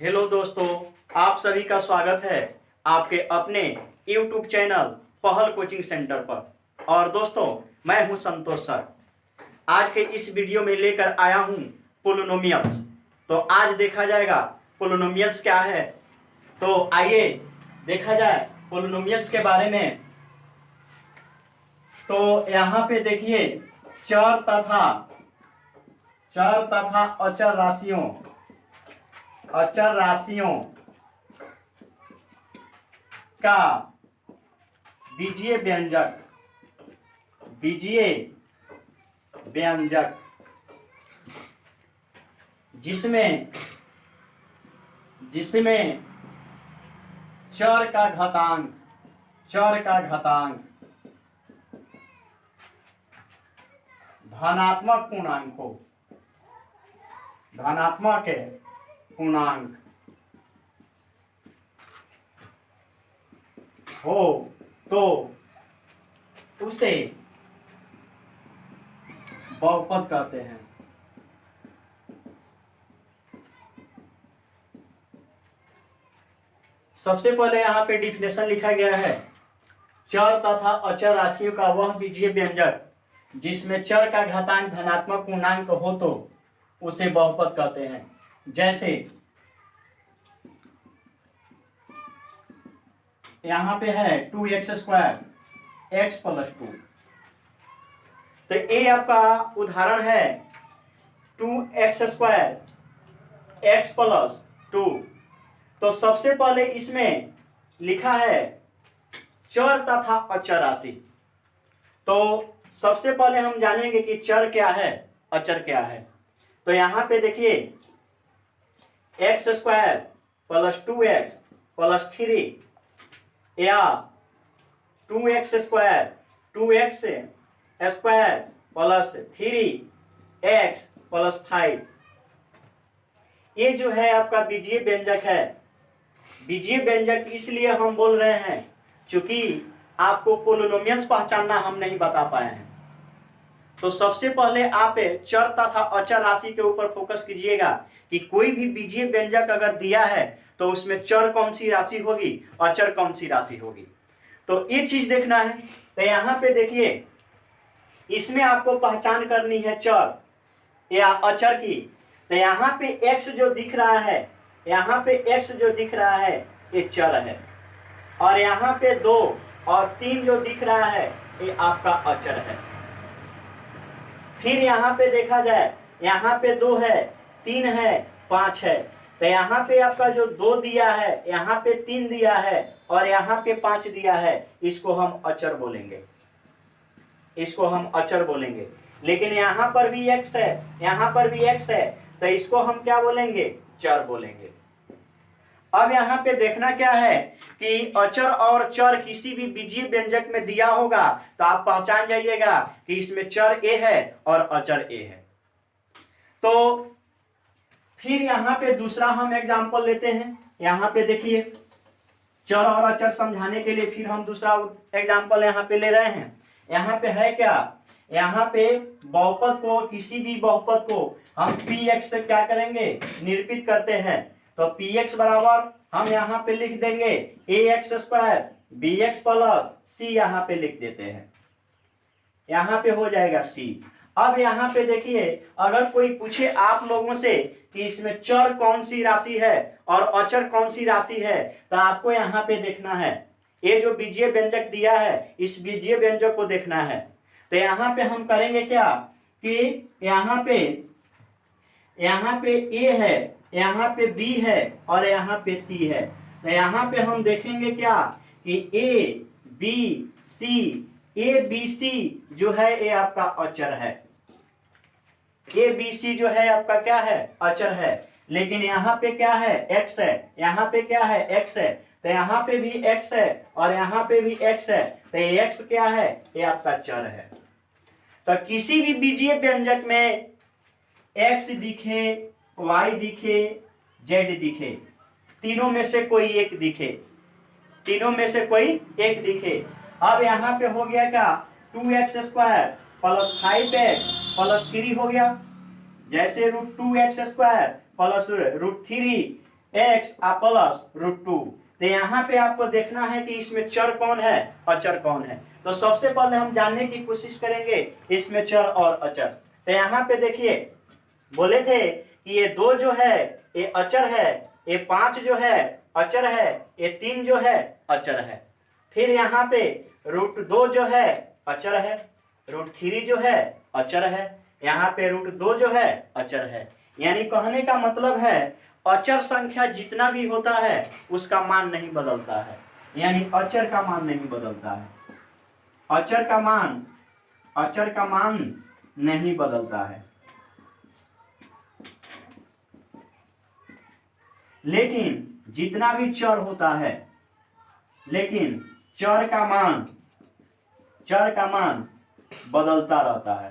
Hello दोस्तों, आप सभी का स्वागत है आपके अपने YouTube चैनल पहल कोचिंग सेंटर पर। और दोस्तों, मैं हूं संतोष सर। आज के इस वीडियो में लेकर आया हूं पोलिनोमियल्स। तो आज देखा जाएगा पोलिनोमियल्स क्या है। तो आइए देखा जाए पोलिनोमियल्स के बारे में। तो यहाँ पे देखिए चर तथा अचर राशियों का बीजीय व्यंजक जिसमें चर का घातांक धनात्मक पूर्णांक हो तो उसे बहुपद कहते हैं। सबसे पहले यहाँ पे डिफिनेशन लिखा गया है, चर तथा अचर राशियों का वह बीजीय व्यंजक जिसमें चर का घातांक धनात्मक पूर्णांक हो तो उसे बहुपद कहते हैं। जैसे यहाँ पे है 2x² x + 2। तो ये आपका उदाहरण है 2x² x + 2। तो सबसे पहले इसमें लिखा है चर तथा अचर राशि। तो सबसे पहले हम जानेंगे कि चर क्या है, अचर क्या है। तो यहाँ पे देखिए x² + 2x + 3 या 2x² 2x² + 3x + 5, ये जो है आपका बीजीय व्यंजक है। बीजीय व्यंजक इसलिए हम बोल रहे हैं क्योंकि आपको पोलिनोमियल्स पहचानना हम नहीं बता पाए हैं। तो सबसे पहले आप चर तथा अचर राशि के ऊपर फोकस कीजिएगा कि कोई भी बीजीय व्यंजक अगर दिया है तो उसमें चर कौन सी राशि होगी, अचर कौन सी राशि होगी। तो एक चीज देखना है। तो यहाँ पे देखिए इसमें आपको पहचान करनी है चर या अचर की। तो यहाँ पे x जो दिख रहा है, ये चर है। और यहाँ पे 2 और 3 जो दिख रहा है ये आपका अचर है। फिर यहाँ पे देखा जाए, यहाँ पे 2 है, 3 है, 5 है। तो यहाँ पे आपका जो 2 दिया है, यहाँ पे 3 दिया है और यहाँ पे 5 दिया है, इसको हम अचर बोलेंगे। लेकिन यहाँ पर भी x है, यहाँ पर भी x है, तो इसको हम क्या बोलेंगे, चर बोलेंगे। अब यहाँ पे देखना क्या है कि अचर और चर किसी भी बीजीय व्यंजक में दिया होगा तो आप पहचान जाइएगा कि इसमें चर a है और अचर a है। तो फिर यहाँ पे दूसरा हम एग्जांपल लेते हैं। यहाँ पे देखिए चर और अचर समझाने के लिए फिर हम दूसरा एग्जांपल यहाँ पे ले रहे हैं। यहाँ पे है क्या, यहाँ पे बहुपद को, किसी भी बहुपद को हम px से क्या करेंगे, निरूपित करते हैं। तो px बराबर हम यहाँ पे लिख देंगे ax² bx + c, यहाँ पे लिख देते हैं, यहाँ पे हो जाएगा c। अब यहाँ पे देखिए अगर कोई पूछे आप लोगों से कि इसमें चर कौन सी राशि है और अचर कौन सी राशि है, तो आपको यहाँ पे देखना है ये जो बीजीय व्यंजक दिया है, इस बीजीय व्यंजक को देखना है। तो यहाँ पे हम करेंगे क्या कि यहाँ पे a है, यहाँ पे b है और यहाँ पे c है। तो यहाँ पे हम देखेंगे क्या कि a b c जो है ये आपका अचर है। a b c जो है आपका क्या है, अचर है। लेकिन यहाँ पे क्या है, x है, यहाँ पे क्या है, x है। तो यहाँ पे भी x है और यहाँ पे भी x है। तो ये x क्या है, ये आपका चर है। तो किसी भी बीजीय व्यंजक में x दिखे, y दिखे, z दिखे, तीनों में से कोई एक दिखे, अब यहाँ पे हो गया क्या, 2x² + 5x + 3 हो गया। जैसे √2x² + √3 एक्स प्लस √2। तो यहाँ पे आपको देखना है कि इसमें चर कौन है, अचर कौन है। तो सबसे पहले हम जानने की कोशिश करेंगे इसमें चर और अचर। तो यहाँ पे देखिए बोले थे कि ये 2 जो है ये अचर है, ये 5 जो है अचर है, ये 3 जो है अचर है। फिर यहाँ पे √2 जो है अचर है, √3 जो है अचर है, यहाँ पे √2 जो है अचर है। यानी कहने का मतलब है अचर संख्या जितना भी होता है उसका मान नहीं बदलता है, यानी अचर का मान नहीं बदलता है, अचर का मान नहीं बदलता है। लेकिन जितना भी चर होता है, लेकिन चर का मान बदलता रहता है,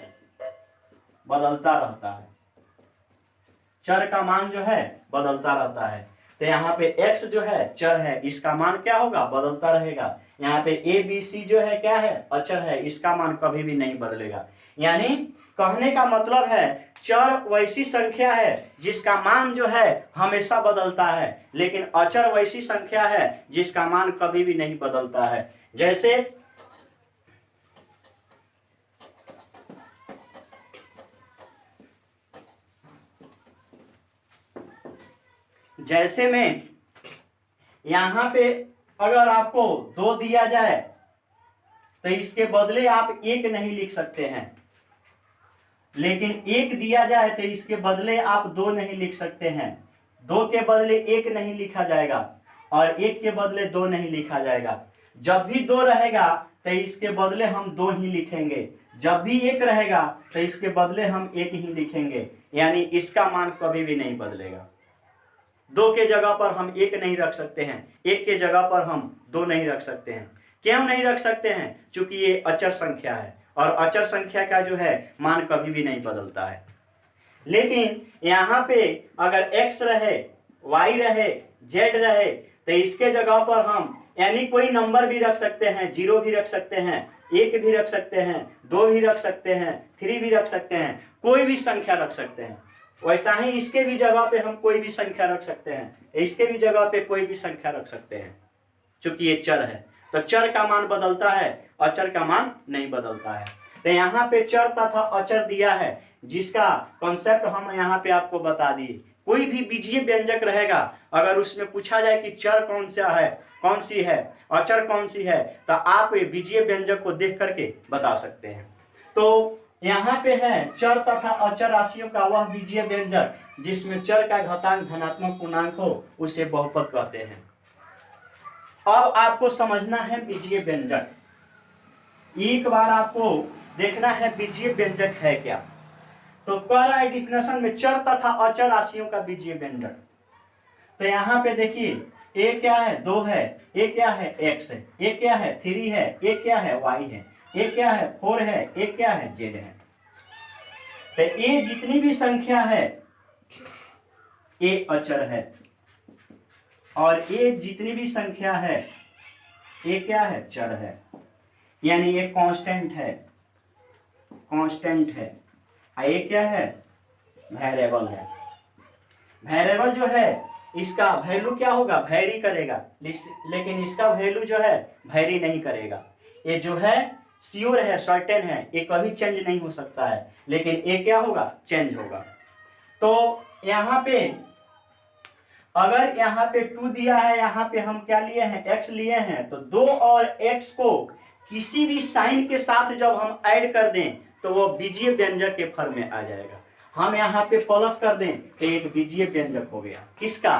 चर का मान जो है बदलता रहता है। तो यहाँ पे x जो है चर है, इसका मान क्या होगा, बदलता रहेगा। यहाँ पे a b c जो है क्या है, अचर है, इसका मान कभी भी नहीं बदलेगा। यानी कहने का मतलब है चर वैसी संख्या है जिसका मान जो है हमेशा बदलता है, लेकिन अचर वैसी संख्या है जिसका मान कभी भी नहीं बदलता है। जैसे में यहाँ पे अगर आपको 2 दिया जाए तो इसके बदले आप 1 नहीं लिख सकते हैं, लेकिन 1 दिया जाए तो इसके बदले आप 2 नहीं लिख सकते हैं। 2 के बदले 1 नहीं लिखा जाएगा और 1 के बदले 2 नहीं लिखा जाएगा। जब भी 2 रहेगा तो इसके बदले हम 2 ही लिखेंगे, जब भी 1 रहेगा तो इसके बदले हम 1 ही लिखेंगे, यानी इसका मान कभी भी नहीं बदलेगा। 2 के जगह पर हम 1 नहीं रख सकते हैं, 1 के जगह पर हम 2 नहीं रख सकते हैं। क्यों नहीं रख सकते हैं? क्योंकि ये अचर संख्या है और अचर संख्या का जो है मान कभी भी नहीं बदलता है। लेकिन यहाँ पे अगर x रहे, y रहे, z रहे तो इसके जगह पर हम यानी कोई नंबर भी रख सकते हैं, 0 भी रख सकते हैं, 1 भी रख सकते हैं, 2 भी रख सकते हैं, 3 भी रख सकते हैं, कोई भी संख्या रख सकते हैं। वैसा ही इसके भी जगह पे हम कोई भी संख्या रख सकते हैं, इसके भी जगह पे कोई भी संख्या रख सकते हैं, क्योंकि ये चर है। तो चर का मान बदलता है, अचर का मान नहीं बदलता है। तो यहाँ पे चर तथा अचर दिया है, जिसका कॉन्सेप्ट हम यहाँ पे आपको बता दिए। कोई भी बीजीय व्यंजक रहेगा, अगर उसमें पूछा जाए कि चर कौन सा है, कौन सी है, अचर कौन सी है, तो आप बीजीय व्यंजक को देख करके बता सकते हैं। तो यहाँ पे है चर तथा अचर राशियों का वह बीजीय व्यंजक जिसमें चर का घातांक धनात्मक पूर्णांक हो, उसे बहुपद कहते हैं। अब आपको समझना है बीजीय व्यंजक, एक बार आपको देखना है बीजीय व्यंजक है क्या। तो कह रहा है डिफिनेशन में चर तथा अचर राशियों का बीजीय व्यंजक। तो यहाँ पे देखिए ए क्या है, 2 है, ए क्या है, x है, ए क्या है, 3 है, ए क्या है, y है, ए क्या है, 4 है, ए क्या है, z है। तो ए जितनी भी संख्या है ए अचर है और ए जितनी भी संख्या है ए क्या है, चर है, यानी ये कांस्टेंट है, ये क्या है, वेरिएबल है। वेरिएबल जो है इसका वैल्यू क्या होगा, वैरी करेगा, लेकिन इसका वैल्यू जो है वैरी नहीं करेगा। ये जो है श्योर है, सर्टेन है, ये कभी चेंज नहीं हो सकता है, लेकिन ये क्या होगा, चेंज होगा। तो यहाँ पे अगर यहाँ पे 2 दिया है, यहाँ पे हम क्या लिए हैं, x लिए हैं, तो 2 और x को किसी भी साइन के साथ जब हम ऐड कर दें तो वो बीजीय व्यंजक के फॉर्म में आ जाएगा। हम यहाँ पे प्लस कर दें तो एक बीजीय व्यंजक हो गया, किसका,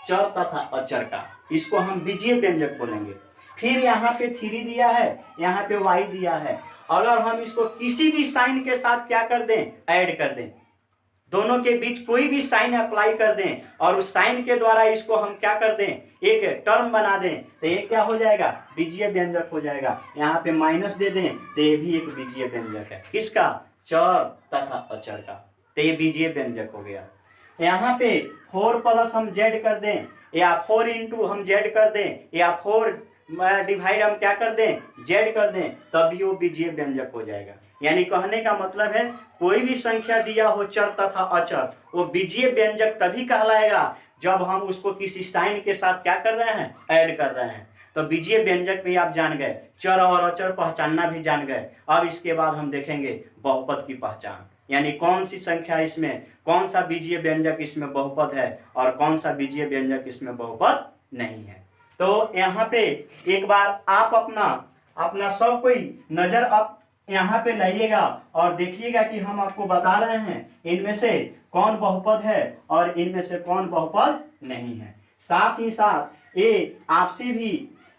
चर तथा अचर का, इसको हम बीजीय व्यंजक बोलेंगे। फिर यहाँ पे 3 दिया है, यहाँ पे y दिया है, अगर हम इसको किसी भी साइन के साथ क्या कर दें, ऐड कर दें, दोनों के बीच कोई भी साइन अप्लाई कर दें और उस साइन के द्वारा इसको हम क्या कर दें, एक टर्म बना दें, तो ये क्या हो जाएगा, बीजीय व्यंजक हो जाएगा। यहाँ पे माइनस दे दें तो ये भी एक बीजीय व्यंजक है, किसका, चर तथा अचर का, तो ये बीजीय व्यंजक हो गया। यहाँ पे 4 प्लस हम जेड कर दें या 4 इंटू हम जेड कर दें या 4 डिवाइड हम क्या कर दें, जेड कर दें, तभी वो बीजीय व्यंजक हो जाएगा। यानी कहने का मतलब है कोई भी संख्या दिया हो चर तथा अचर, वो बीजीय व्यंजक तभी कहलाएगा जब हम उसको किसी साइन के साथ क्या कर रहे हैं, ऐड कर रहे हैं। तो बीजीय व्यंजक भी आप जान गए, चर और अचर पहचानना भी जान गए। अब इसके बाद हम देखेंगे बहुपद की पहचान, यानी कौन सी संख्या इसमें, कौन सा बीजीय व्यंजक इसमें बहुपद है और कौन सा बीजीय व्यंजक इसमें बहुपद नहीं है। तो यहाँ पे एक बार आप अपना सब कोई नजर आप यहाँ पे लाइएगा और देखिएगा कि हम आपको बता रहे हैं इनमें से कौन बहुपद है और इनमें से कौन बहुपद नहीं है। साथ ही साथ ये आपसे भी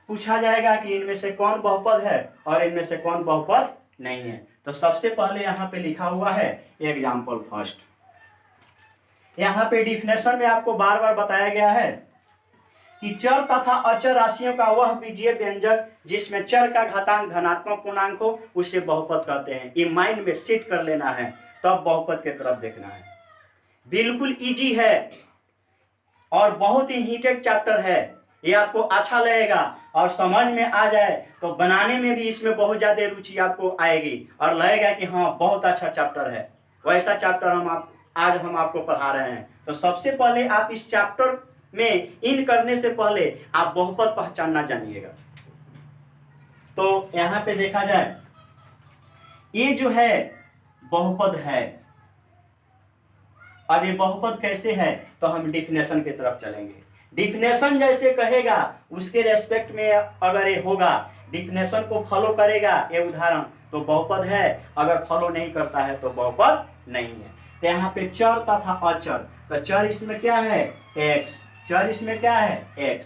पूछा जाएगा कि इनमें से कौन बहुपद है और इनमें से कौन बहुपद नहीं है। तो सबसे पहले यहाँ पे लिखा हुआ है एग्जाम्पल फर्स्ट। यहाँ पे डिफिनेशन में आपको बार बार बताया गया है कि चर तथा अचर राशियों का वह बीजीय व्यंजक जिसमें चर का घातांक धनात्मक पूर्णांक हो उसे बहुपद कहते हैं। ये माइंड में सेट कर लेना है, तब बहुपद के तरफ देखना है। बिल्कुल इजी है और बहुत ही हीटेड चैप्टर है। ये आपको अच्छा लगेगा और समझ में आ जाए तो बनाने में भी इसमें बहुत ज्यादा रुचि आपको आएगी और लगेगा कि हाँ बहुत अच्छा चैप्टर है। वैसा चैप्टर आज हम आपको पढ़ा रहे हैं। तो सबसे पहले आप इस चैप्टर में इन करने से पहले आप बहुपद पहचानना जानिएगा। तो यहां पे देखा जाए ये जो है बहुपद है। अब ये बहुपद कैसे है तो हम डिफिनेशन की तरफ चलेंगे। डिफिनेशन जैसे कहेगा उसके रेस्पेक्ट में अगर ये होगा, डिफिनेशन को फॉलो करेगा ये उदाहरण तो बहुपद है, अगर फॉलो नहीं करता है तो बहुपद नहीं है। तो यहाँ पे चर तथा अचर, तो चर इसमें क्या है x, चर इसमें क्या है x,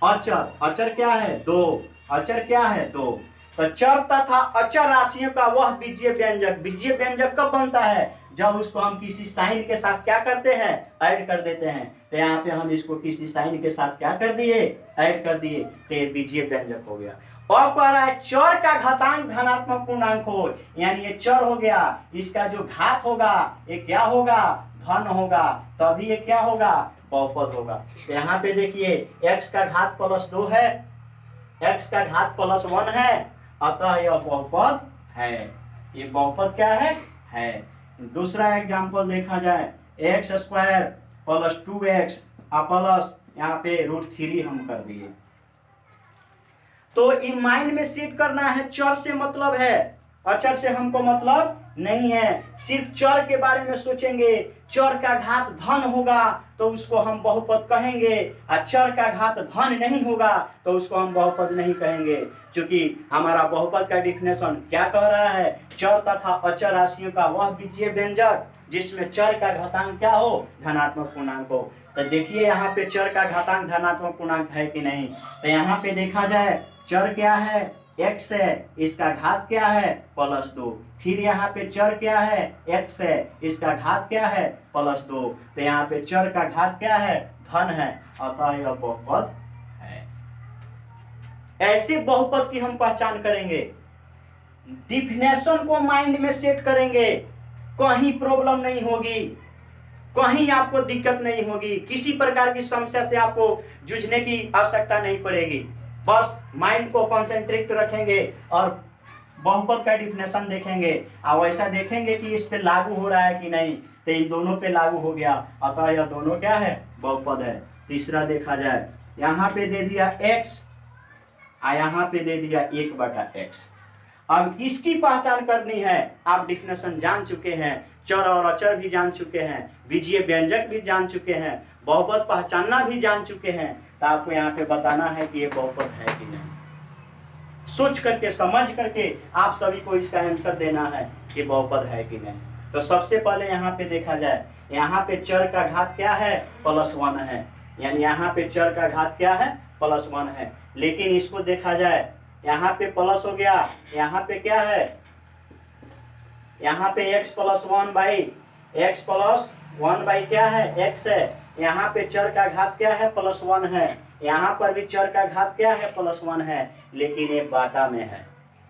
अचर क्या है 2, अचर क्या है 2। तो चर तथा अचर राशियों का वह बीजीय व्यंजक, बीजीय व्यंजक कब बनता है जब उसको हम किसी साइन के साथ क्या करते हैं, ऐड कर देते हैं। तो यहाँ पे हम इसको किसी साइन के साथ क्या कर दिए, ऐड कर दिए, तो ये बीजीय व्यंजक हो गया। और कह रहा है चर का घातांक धनात्मक पूर्णांक हो, यानी ये चर हो गया, इसका जो घात होगा ये क्या होगा, धन होगा, तभी ये क्या होगा, बहुपद होगा। तो यहाँ पे देखिए x का घात +2 है, x का घात +1 है, अतः यह बहुपद है। ये बहुपद क्या है। दूसरा एग्जांपल देखा जाए x² + 2x प्लस यहाँ पे √3 हम कर दिए। तो इन माइंड में सेट करना है, चर से मतलब है, अचर से हमको मतलब नहीं है। सिर्फ चर के बारे में सोचेंगे, चर का घात धन होगा तो उसको हम बहुपद कहेंगे, और चर का घात धन नहीं होगा तो उसको हम बहुपद नहीं कहेंगे। क्योंकि हमारा बहुपद का डिफिनेशन क्या कह रहा है, चर तथा अचर राशियों का वह बीजीय व्यंजक जिसमें चर का घातांक क्या हो, धनात्मक पूर्णांक हो। तो देखिए यहाँ पे चर का घातांक धनात्मक पूर्णांक है कि नहीं। तो यहाँ पे देखा जाए चर क्या है x है, इसका घात क्या है +2। फिर यहाँ पे चर क्या है x है, इसका घात क्या है +2। तो यहाँ पे चर का घात क्या है, धन है, अतः यह बहुपद है। ऐसे बहुपद की हम पहचान करेंगे, डिफिनेशन को माइंड में सेट करेंगे, कहीं प्रॉब्लम नहीं होगी, कहीं आपको दिक्कत नहीं होगी, किसी प्रकार की समस्या से आपको जूझने की आवश्यकता नहीं पड़ेगी। बस माइंड को कंसंट्रेट रखेंगे और बहुपद का डिफिनेशन देखेंगे और ऐसा देखेंगे कि इस पे लागू हो रहा है कि नहीं। तो इन दोनों पे लागू हो गया, अतः यह दोनों क्या है, बहुपद है। तीसरा देखा जाए, यहाँ पे दे दिया x और यहाँ पे दे दिया 1/x। अब इसकी पहचान करनी है। आप डिफिनेशन जान चुके हैं, चर और अचर भी जान चुके हैं, बीजीय व्यंजक भी जान चुके हैं, बहुपद पहचानना भी जान चुके हैं। तो आपको यहाँ पे बताना है कि ये बहुपद है कि नहीं। सोच करके समझ करके आप सभी को इसका आंसर देना है कि बहुपद है कि नहीं। तो सबसे पहले यहाँ पे देखा जाए, यहाँ पे चर का घात क्या है, +1 है, यानी यहाँ पे चर का घात क्या है, +1 है। लेकिन इसको देखा जाए, यहाँ पे प्लस हो गया, यहाँ पे क्या है, यहाँ पे x + 1/x क्या है, x है। यहाँ पे चर का घात क्या है, +1 है। यहाँ पर भी चर का घात क्या है, +1 है, लेकिन ये बाटा में है।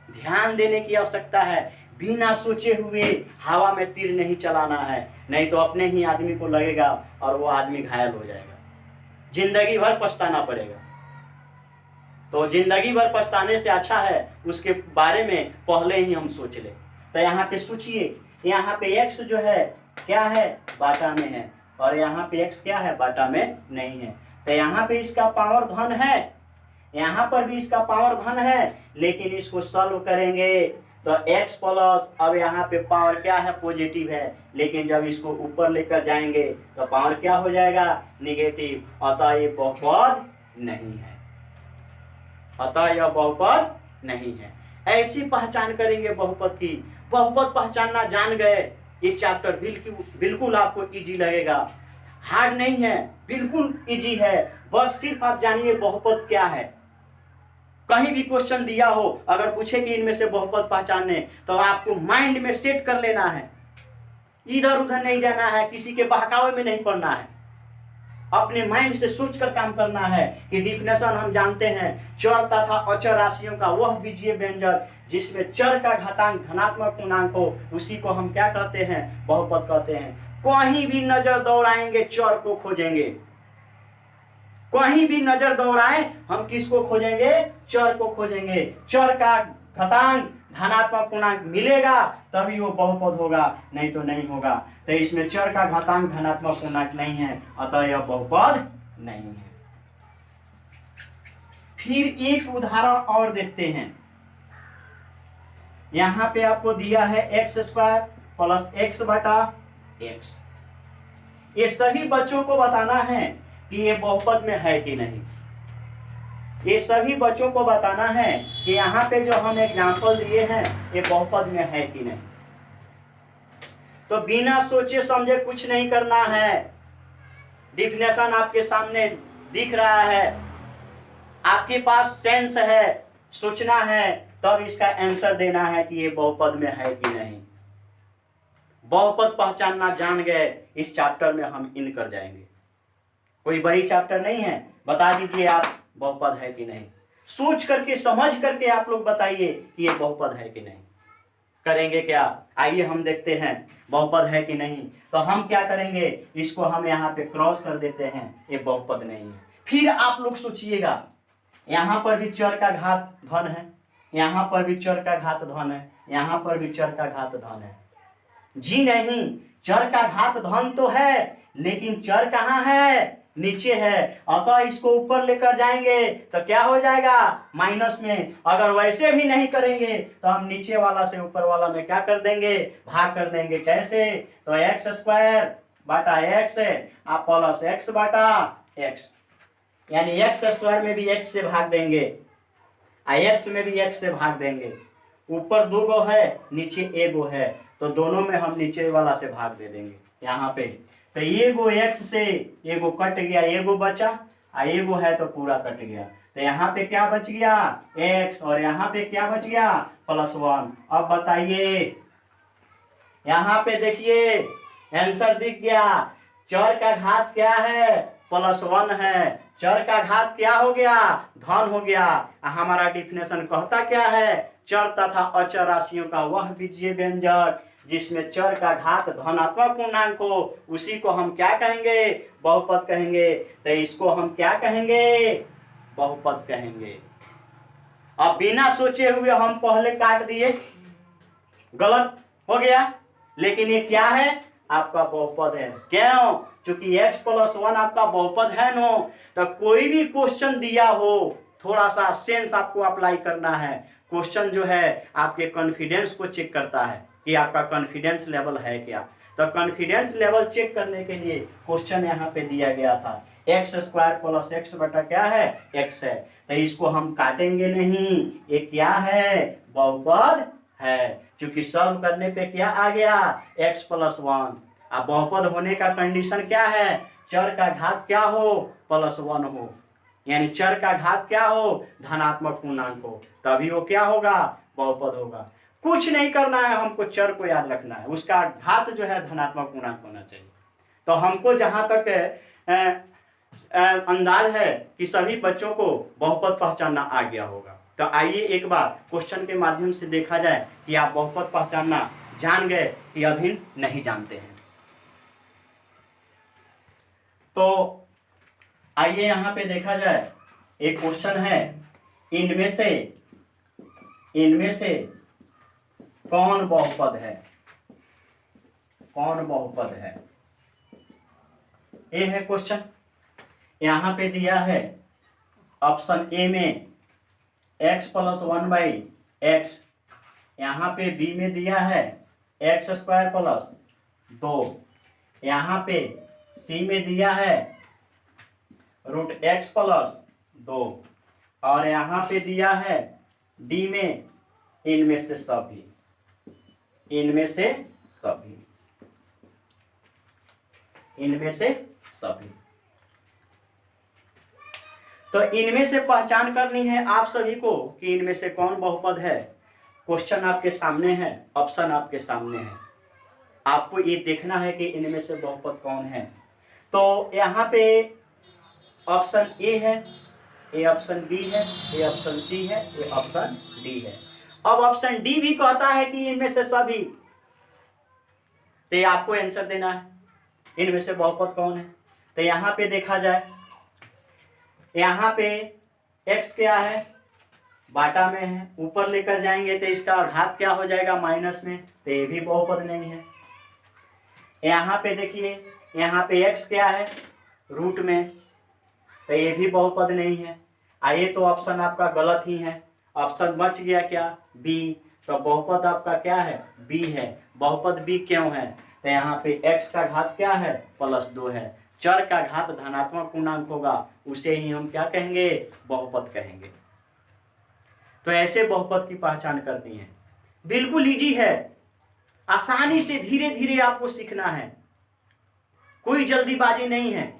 ध्यान देने की आवश्यकता है, बिना सोचे हुए हवा में तीर नहीं चलाना है, नहीं तो अपने ही आदमी को लगेगा और वो आदमी घायल हो जाएगा, जिंदगी भर पछताना पड़ेगा। तो जिंदगी भर पछताने से अच्छा है उसके बारे में पहले ही हम सोच लें। तो यहाँ पे सोचिए, यहाँ पे x जो है क्या है, बाटा में है, और यहाँ पे x क्या है, बाटा में नहीं है। तो यहाँ पे इसका पावर धन है, यहाँ पर भी इसका पावर धन है, लेकिन इसको सॉल्व करेंगे तो x प्लस, अब यहाँ पे पावर क्या है, पॉजिटिव है, लेकिन जब इसको ऊपर लेकर जाएंगे तो पावर क्या हो जाएगा, निगेटिव। अतः ये बहुपद नहीं है, अतः यह बहुपद नहीं है। ऐसी पहचान करेंगे बहुपद की। बहुपद पहचानना जान गए, ये चैप्टर बिल्कुल आपको इजी लगेगा, हार्ड नहीं है, बिल्कुल इजी है। बस सिर्फ आप जानिए बहुपद क्या है। कहीं भी क्वेश्चन दिया हो, अगर पूछे कि इनमें से बहुपद पहचानने, तो आपको माइंड में सेट कर लेना है, इधर उधर नहीं जाना है, किसी के बहकावे में नहीं पड़ना है, अपने माइंड से सोचकर काम करना है कि डिफिनेशन हम जानते हैं, चर तथा अचर राशियों का वह बीजीय व्यंजक जिसमें चर का घातांक धनात्मक पूर्णांक हो, उसी को हम क्या कहते हैं, बहुपद कहते हैं। कहीं भी नजर दौड़ाएंगे चर को खोजेंगे, कहीं भी नजर दौड़ाएं हम किसको खोजेंगे, चर को खोजेंगे। चर का घातांक धनात्मक पूर्णांक मिलेगा तभी वो बहुपद होगा, नहीं तो नहीं होगा। तो इसमें चर का घातांक धनात्मक पूर्णांक नहीं है, अतः यह बहुपद नहीं है। फिर एक उदाहरण और देखते हैं। यहां पे आपको दिया है एक्स स्क्वायर प्लस एक्स बटा एक्स। ये सभी बच्चों को बताना है कि ये बहुपद में है कि नहीं। ये सभी बच्चों को बताना है कि यहाँ पे जो हम एग्जाम्पल दिए हैं ये बहुपद में है कि नहीं। तो बिना सोचे समझे कुछ नहीं करना है। डिफिनेशन आपके सामने दिख रहा है, आपके पास सेंस है, सोचना है, तब इसका आंसर देना है कि ये बहुपद में है कि नहीं। बहुपद पहचानना जान गए, इस चैप्टर में हम इन कर जाएंगे। कोई बड़ी चैप्टर नहीं है, बता दीजिए आप बहुपद है कि नहीं। सोच करके समझ करके आप लोग बताइए कि ये बहुपद है कि नहीं। करेंगे क्या, आइए हम देखते हैं बहुपद है कि नहीं। तो हम क्या करेंगे, इसको हम यहाँ पे क्रॉस कर देते हैं, ये बहुपद नहीं है। फिर आप लोग सोचिएगा, यहाँ पर भी चर का घात धन है, यहाँ पर भी चर का घात धन है, यहाँ पर भी चर का घात धन है। जी नहीं, चर का घात धन तो है, लेकिन चर कहाँ है, नीचे है। अतः इसको ऊपर लेकर जाएंगे तो क्या हो जाएगा, माइनस में। अगर वैसे भी नहीं करेंगे तो हम नीचे वाला से ऊपर वाला में क्या कर देंगे, भाग कर देंगे। कैसे, तो एक्स स्क्वायर बटा एक्स है आप प्लस एक्स बटा एक्स, यानी एक्स स्क्वायर में भी एक्स से भाग देंगे, एक्स में भी एक्स से भाग देंगे। ऊपर दो गो है, नीचे एक गो है, तो दोनों में हम नीचे वाला से भाग दे देंगे यहाँ पे। तो ये गो एक्स से ये गो कट गया, ये गो बचा, ये गो है तो पूरा कट गया। तो यहाँ पे क्या बच गया, एक्स, और यहाँ पे क्या बच गया, +1। अब बताइए, यहाँ पे देखिए आंसर दिख गया। चर का घात क्या है, +1 है। चर का घात क्या हो गया, धन हो गया। हमारा डिफिनेशन कहता क्या है, चर तथा अचर राशियों का वह बीजीय व्यंजक जिसमें चर का घात धनात्मक पूर्णांक हो, उसी को हम क्या कहेंगे, बहुपद कहेंगे। तो इसको हम क्या कहेंगे, बहुपद कहेंगे। अब बिना सोचे हुए हम पहले काट दिए, गलत हो गया, लेकिन ये क्या है, आपका बहुपद है। क्यों, क्योंकि x+1 आपका बहुपद है नो। तो कोई भी क्वेश्चन दिया हो, थोड़ा सा सेंस आपको अप्लाई करना है। क्वेश्चन जो है आपके कॉन्फिडेंस को चेक करता है कि आपका कॉन्फिडेंस लेवल है क्या। तो कॉन्फिडेंस लेवल चेक करने के लिए क्वेश्चन यहाँ पे दिया गया था, एक्स स्क्वायर प्लस एक्स बटा क्या है, एक्स है। तो इसको हम काटेंगे नहीं, ये क्या है, बहुपद है। क्योंकि सॉल्व करने पे क्या आ गया, x+1। अब बहुपद होने का कंडीशन क्या है, चर का घात क्या हो, +1 हो, यानी चर का घात क्या हो, धनात्मक पूर्णांक हो, तभी वो क्या होगा, बहुपद होगा। कुछ नहीं करना है, हमको चर को याद रखना है, उसका घात जो है धनात्मक पूर्णांक होना चाहिए। तो हमको जहां तक अंदाज है कि सभी बच्चों को बहुपद पहचानना आ गया होगा। तो आइए एक बार क्वेश्चन के माध्यम से देखा जाए कि आप बहुपद पहचानना जान गए कि अभी नहीं जानते हैं। तो आइए यहाँ पे देखा जाए, एक क्वेश्चन है, इनमें से कौन बहुपद है, कौन बहुपद है, ये है क्वेश्चन। यहां पे दिया है ऑप्शन ए में x प्लस 1/x, यहाँ पे बी में दिया है x² प्लस 2, यहाँ पे सी में दिया है √x प्लस 2, और यहाँ पे दिया है डी में इनमें से सभी, इनमें से सभी, इनमें से सभी। तो इनमें से पहचान करनी है आप सभी को कि इनमें से कौन बहुपद है। क्वेश्चन आपके सामने है, ऑप्शन आपके सामने है, आपको ये देखना है कि इनमें से बहुपद कौन है। तो यहाँ पे ऑप्शन ए है, ये ऑप्शन बी है, ये ऑप्शन सी है, ये ऑप्शन डी है। अब ऑप्शन डी भी कहता है कि इनमें से सभी, तो ये आपको आंसर देना है इनमें से बहुपद कौन है। तो यहाँ पे देखा जाए, यहाँ पे x क्या है, बाटा में है, ऊपर लेकर जाएंगे तो इसका घात क्या हो जाएगा, माइनस में, तो ये भी बहुपद नहीं है। यहाँ पे देखिए, यहाँ पे x क्या है, रूट में, तो ये भी बहुपद नहीं है। ये तो ऑप्शन आपका गलत ही है, ऑप्शन बच गया क्या, बी। तो बहुपद आपका क्या है, बी है। बहुपद बी क्यों है, तो यहाँ पे x का घात क्या है, +2 है। चर का घात धनात्मक पूर्णांक होगा, उसे ही हम क्या कहेंगे, बहुपद कहेंगे। तो ऐसे बहुपद की पहचान करनी है, बिल्कुल इजी है, आसानी से धीरे धीरे आपको सीखना है, कोई जल्दीबाजी नहीं है।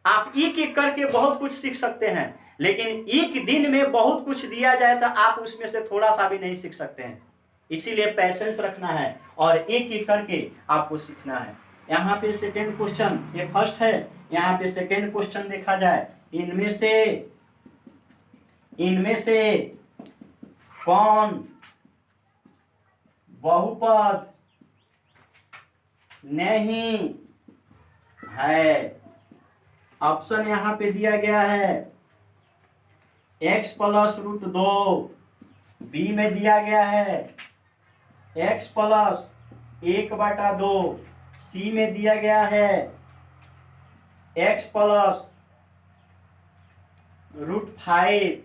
आप एक एक करके बहुत कुछ सीख सकते हैं, लेकिन एक दिन में बहुत कुछ दिया जाए तो आप उसमें से थोड़ा सा भी नहीं सीख सकते हैं। इसीलिए पैसेंस रखना है और एक एक करके आपको सीखना है। यहाँ पे सेकेंड क्वेश्चन, ये फर्स्ट है, यहाँ पे सेकेंड क्वेश्चन देखा जाए, इनमें से कौन बहुपद नहीं है। ऑप्शन यहाँ पे दिया गया है x प्लस √2, बी में दिया गया है x प्लस 1/2, सी में दिया गया है x प्लस √5,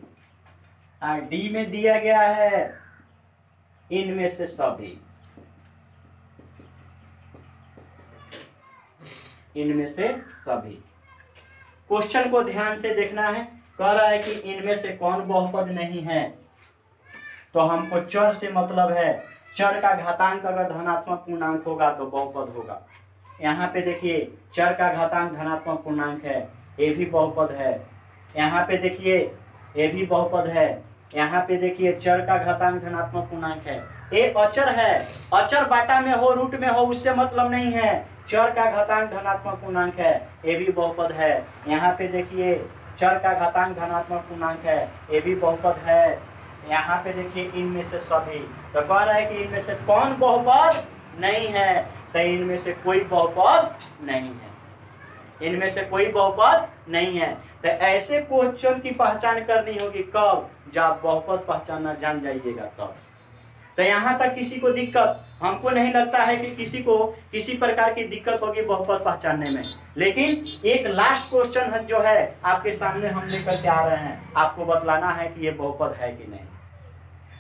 डी में दिया गया है इनमें से सभी, इनमें से सभी। क्वेश्चन को ध्यान से देखना है, कह रहा है कि इनमें से कौन बहुपद नहीं है। तो हमको चर से मतलब है, चर का घातांक अगर धनात्मक पूर्णांक होगा तो बहुपद होगा। यहाँ पे देखिए चर का घातांक धनात्मक पूर्णांक है, ये भी बहुपद है। यहाँ पे देखिए ये भी बहुपद है। यहाँ पे देखिए चर का घातांक धनात्मक पूर्णांक है। ये अचर है, अचर बाटा में हो रूट में हो उससे मतलब नहीं है, चर का घातांक धनात्मक पूर्णांक है, ये भी बहुपद है। यहाँ पे देखिए चर का घातांक धनात्मक पूर्णांक है, ये भी बहुपद है। यहाँ पे देखिए इनमें से सभी, तो कह रहा है कि इनमें से कौन बहुपद नहीं है, तो इनमें से कोई बहुपद नहीं है, इनमें से कोई बहुपद नहीं है। तो ऐसे क्वेश्चन की पहचान करनी होगी कब, जब बहुपद पहचानना जान जाइएगा तब। तो यहाँ तक किसी को दिक्कत, हमको नहीं लगता है कि किसी को किसी प्रकार की दिक्कत होगी बहुपद पहचानने में। लेकिन एक लास्ट क्वेश्चन जो है आपके सामने हम लेकर के आ रहे हैं, आपको बतलाना है कि ये बहुपद है कि नहीं।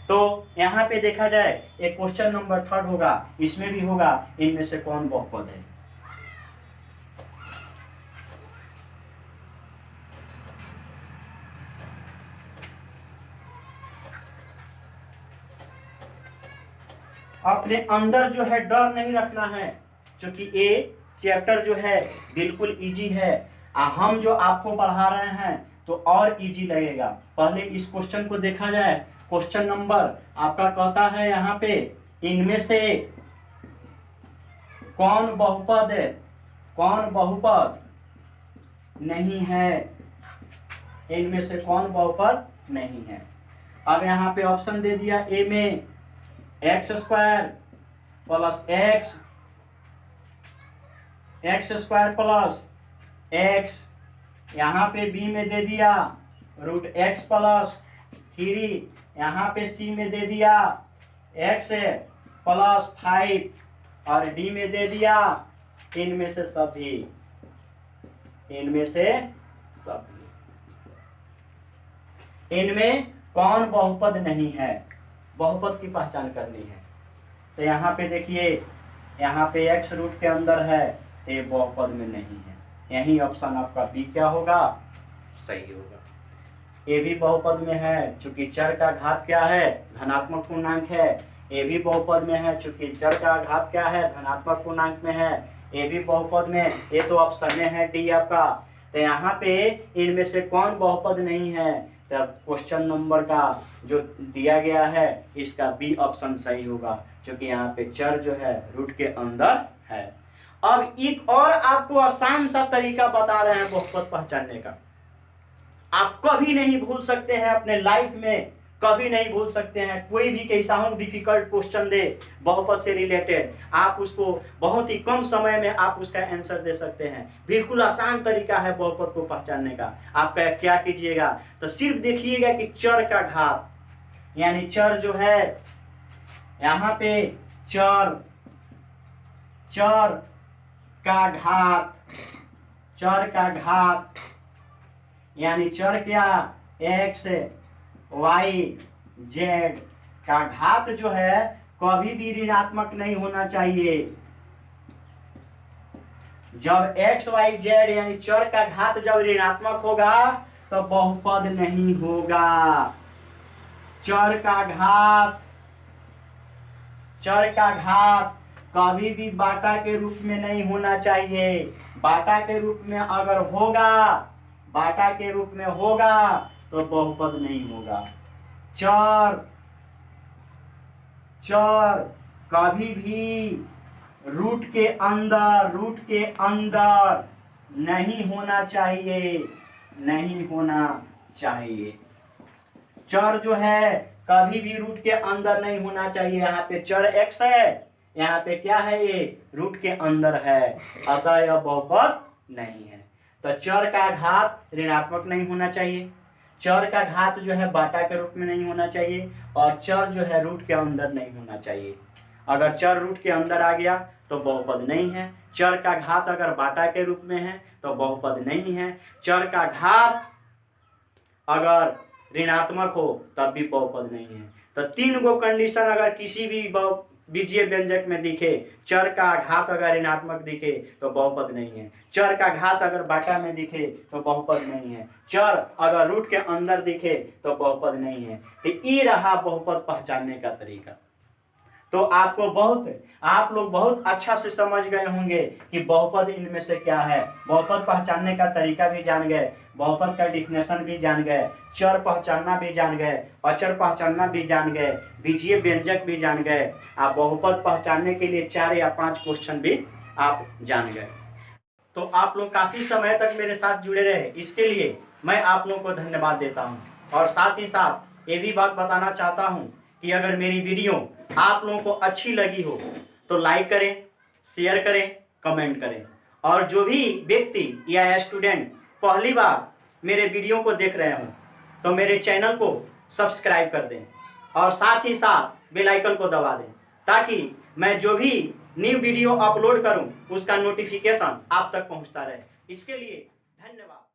तो यहाँ पे देखा जाए एक क्वेश्चन नंबर 3 होगा, इसमें भी होगा इनमें से कौन बहुपद है। अपने अंदर जो है डर नहीं रखना है, क्योंकि ये चैप्टर जो है बिल्कुल इजी है। हम जो आपको पढ़ा रहे हैं तो और इजी लगेगा। पहले इस क्वेश्चन को देखा जाए। क्वेश्चन नंबर आपका कहता है यहाँ पे, इनमें से कौन बहुपद नहीं है, इनमें से कौन बहुपद नहीं है। अब यहाँ पे ऑप्शन दे दिया, ए में x² plus x² plus x, यहाँ पे b में दे दिया √x प्लस 3, यहाँ पे c में दे दिया x +5 और डी में दे दिया इनमें से सभी, इनमें से सभी। इनमें कौन बहुपद नहीं है, बहुपद की पहचान करनी है। तो यहाँ पे देखिए, यहाँ पे x रूट के अंदर है तो ये बहुपद में नहीं है, यही ऑप्शन आपका बी क्या होगा, सही होगा। ए भी बहुपद में है, चूंकि चर का घात क्या है, धनात्मक पूर्णांक है। ए भी बहुपद में है, चूंकि चर का घात क्या है, धनात्मक पूर्णांक में है। ए भी बहुपद में, ये तो ऑप्शन में है डी आपका। तो यहाँ पे इनमें से कौन बहुपद नहीं है, तो क्वेश्चन नंबर का जो दिया गया है इसका बी ऑप्शन सही होगा, क्योंकि यहाँ पे चर जो है रूट के अंदर है। अब एक और आपको आसान सा तरीका बता रहे हैं बहुपद पहचानने का। आप कभी नहीं भूल सकते हैं अपने लाइफ में, कभी नहीं भूल सकते हैं। कोई भी कैसा हो डिफिकल्ट क्वेश्चन दे बहुपद से रिलेटेड, आप उसको बहुत ही कम समय में आप उसका आंसर दे सकते हैं। बिल्कुल आसान तरीका है बहुपद को पहचानने का। आप क्या कीजिएगा, तो सिर्फ देखिएगा कि चर का घात, यानी चर जो है यहाँ पे चर, चर का घात, चर का घात यानी चर क्या, x y z का घात जो है कभी भी ऋणात्मक नहीं होना चाहिए। जब x y z यानी चर का घात जब ऋणात्मक होगा तो बहुपद नहीं होगा। चर का घात, चर का घात कभी भी बाटा के रूप में नहीं होना चाहिए। बाटा के रूप में अगर होगा, बाटा के रूप में होगा तो बहुपद नहीं होगा। चर, चर कभी भी रूट के अंदर, रूट के अंदर नहीं होना चाहिए, नहीं होना चाहिए। चर जो है कभी भी रूट के अंदर नहीं होना चाहिए। यहाँ पे चर x है, यहाँ पे क्या है, ये रूट के अंदर है, अतः यह बहुपद नहीं है। तो चर का घात ऋणात्मक नहीं होना चाहिए, चर का घात जो है बाटा के रूप में नहीं होना चाहिए, और चर जो है रूट के अंदर नहीं होना चाहिए। अगर चर रूट के अंदर आ गया तो बहुपद नहीं है। चर का घात अगर बाटा के रूप में है तो बहुपद नहीं है। चर का घात अगर ऋणात्मक हो तब भी बहुपद नहीं है। तो 3 गो कंडीशन अगर किसी भी बीजीय व्यंजक में दिखे, चर का घात अगर ऋणात्मक दिखे तो बहुपद नहीं है, चर का घात अगर बाटा में दिखे तो बहुपद नहीं है, चर अगर रूट के अंदर दिखे तो बहुपद नहीं है। तो ये रहा बहुपद पहचानने का तरीका। तो आप लोग बहुत अच्छा से समझ गए होंगे कि बहुपद इनमें से क्या है। बहुपद पहचानने का तरीका भी जान गए, बहुपद का डिफिनेशन भी जान गए, चर पहचानना भी जान गए, अचर पहचानना भी जान गए, बीजीय व्यंजक भी जान गए। आप बहुपद पहचानने के लिए 4 या 5 क्वेश्चन भी आप जान गए। तो आप लोग काफी समय तक मेरे साथ जुड़े रहे, इसके लिए मैं आप लोगों को धन्यवाद देता हूँ। और साथ ही साथ ये भी बात बताना चाहता हूँ कि अगर मेरी वीडियो आप लोगों को अच्छी लगी हो तो लाइक करें, शेयर करें, कमेंट करें। और जो भी व्यक्ति या स्टूडेंट पहली बार मेरे वीडियो को देख रहे हों तो मेरे चैनल को सब्सक्राइब कर दें और साथ ही साथ बेल आइकन को दबा दें, ताकि मैं जो भी न्यू वीडियो अपलोड करूं उसका नोटिफिकेशन आप तक पहुंचता रहे। इसके लिए धन्यवाद।